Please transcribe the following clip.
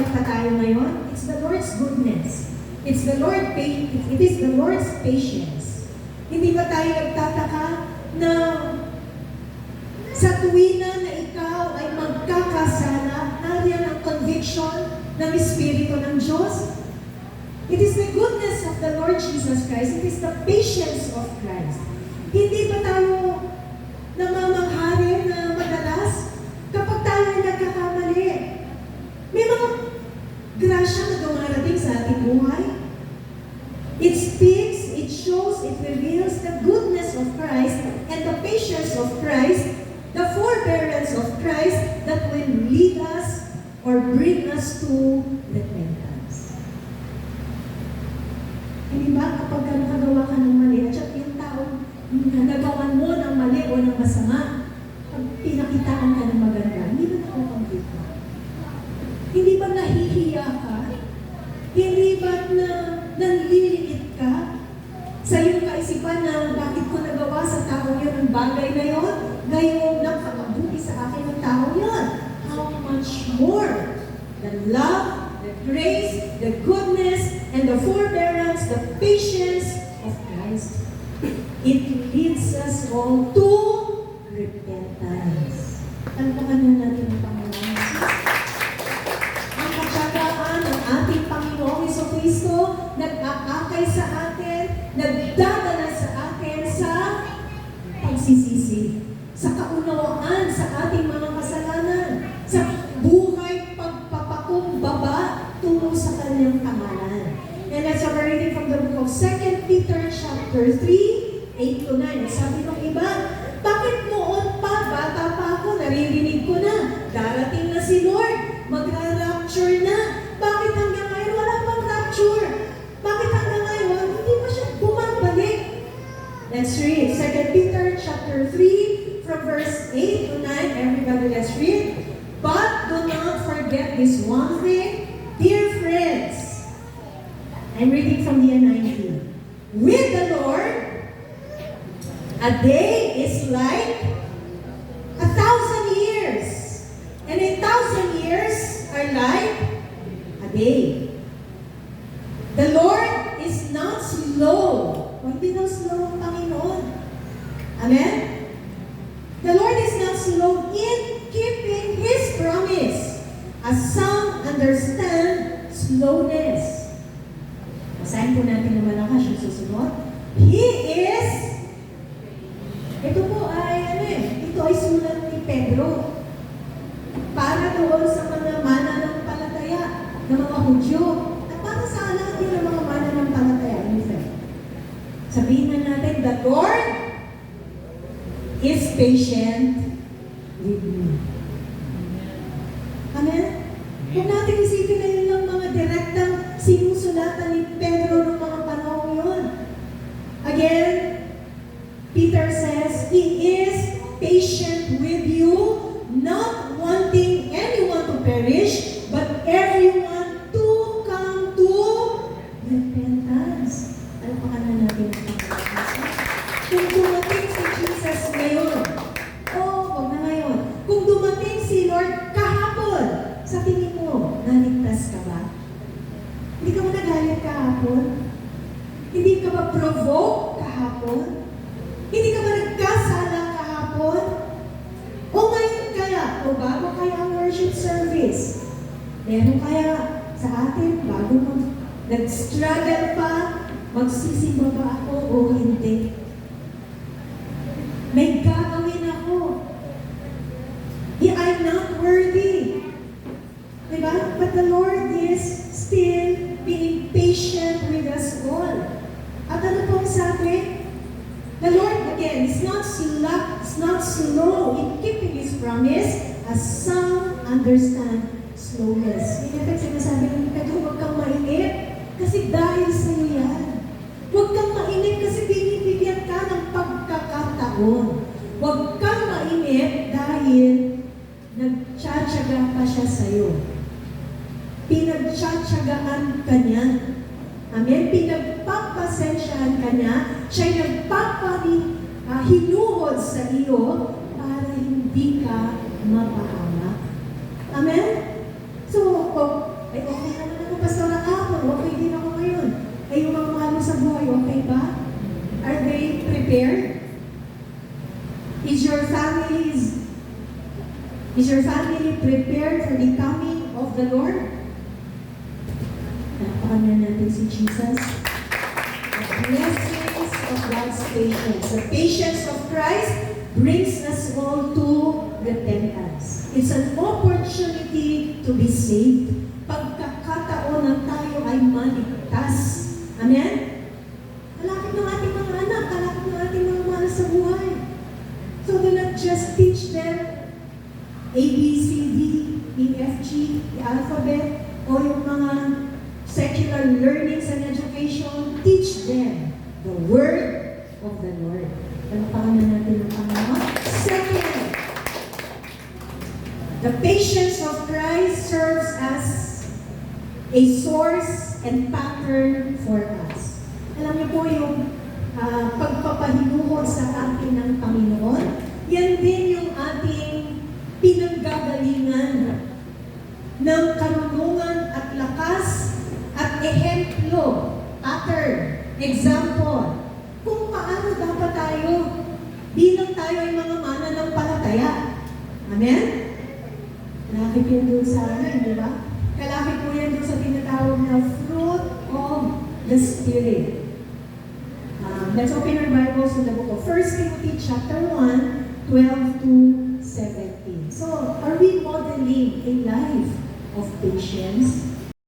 pa tayo ngayon? It's the Lord's goodness. It is the Lord's patience. Hindi ba tayo nagtataka na sa tuwina na ikaw ay magkakasala, nariyan ang conviction ng Espiritu ng Diyos? It is the goodness of the Lord Jesus Christ. It is the patience of Christ. Hindi ba tayo namamanghari na madalas kapag tayo ay nagkakamali? May mga grasya na dumarating sa ating buhay. It speaks, it shows, it reveals the goodness of Christ and the patience of Christ, the forbearance of Christ that will lead us or bring us to repentance. Hindi ba kapag nakagawa ka ng mali at yung tao nagawan mo ng mali o ng masama, pag pinakitaan ka ng maganda, hindi ba nakukonflict ka? Hindi ba nahihiya ka? Hindi ba nanliliit ka sa iyong kaisipan na bakit ko nagawa sa tao yun ang bagay na yun? Ngayon, nakakabuti sa akin ang tao yun. How much more the love, the grace, the goodness, and the forbearance, the patience of Christ. It leads us all to repentance. Tanpakan na natin ang Panginoon Jesus. Ang katsagaan ng ating Panginoong Jesucristo nag-aakay sa atin, nagdadala sa atin sa pagsisisi, sa kaunawaan sa ating mga kasalanan, sa buhay pagpapakumbaba tungo sa kanyang pangalan. And that's a reading from the book of 2 Peter chapter 3, 8-9. Sabi ng iba, bakit noon pa, bata pa ako, naririnig ko na, darating na si Lord, magra-rapture na. Bakit hanggang ngayon wala pang rapture? Bakit hanggang ngayon hindi pa siya bumabalik? Let's read 2 Peter chapter 3 from verse 8-9. Everybody, let's read. But do not forget this one thing, dear friends. I'm reading from the NIV. With the Lord, a day is like 1,000 years, and 1,000 years are like a day. The Lord is not slow. Hindi daw slow ang Panginoon. Amen? The Lord is not slow in keeping His promise, as some understand slowness. Basahin po natin naman ang yung susunod. He is, ito po ay, ito ay sulat ni Pedro. Para doon sa mga mananampalataya ng mga Hudyo. At para sa lahat din ng mga mananampalataya. Sabihin na natin, the Lord is patient with me. Amen? Kung natin isipin na yun lang mga direktang sinusulatan ni Pedro ng mga panahon yun. Again, Peter says, He is patient with you, not wanting anyone to perish, but everyone to come to repentance. Ano pa na natin ang Panginoon? Kung dumating si Jesus ngayon, wag na ngayon. Kung dumating si Lord kahapon, sa tingin mo, naligtas ka ba? Hindi ka ba nagalit kahapon? Hindi ka ba provoke kahapon? Hindi ka ba nagkasala kahapon? O ngayon kaya, o bago kaya ang worship service? Meron kaya sa atin, bago nag-struggle pa, magsisimba ba ako o hindi? May gagawin ako. I'm not worthy. Diba? But the Lord is still being patient with us all. At ano pong sabi? The Lord, again, is not slow in keeping His promise, as some understand slowness. In effect, sinasabi ng Pedro, huwag kang mainip, kasi dahil sa iyo yan. Huwag kang mainip kasi binibigyan ka ng pagkakataon. Huwag kang mainip dahil nagtsatsaga pa siya sa iyo. Pinagtsatsagaan ka niya. Amen? Pinagpapasensyahan ka niya. Siya'y nagpapahinuhod sa iyo para hindi ka mapahamak. Amen? So, Ay, okay naman ako, Pastor Apple. Okay din ako ngayon. Ay, yung mga mahal mo sa buhay, okay ba? Are they prepared? Is your family prepared for the coming of the Lord? Napakanya natin si Jesus. The blessings of God's patience. The patience of Christ brings us all to repentance. It's an opportunity to be saved. Pagkakataon na tayo ay maligtas. Amen? Kalapit ng ating mga anak, kalapit ng ating mga mahal sa buhay. So do not just teach them A, B, C, D, E, F, G, the alphabet, o yung mga secular learnings and education. Teach them the Word of the Lord. Palapakan na natin ang Panginoon. Second, the patience of Christ serves as a source and pattern for us. Alam niyo po yung pagpapahinuhod sa atin ng Panginoon, yan din yung ating pinanggagalingan ng karunungan at lakas at ehemplo, pattern, example, kung paano dapat tayo bilang tayo ay mga mananampalataya. Amen? Kalakip yun doon sa amin, di ba? Kalakip po yan doon sa tinatawag na fruit of the Spirit. Let's open our Bibles in the book of 1 Timothy chapter 1, 12 to 17. So, are we modeling a life of patience?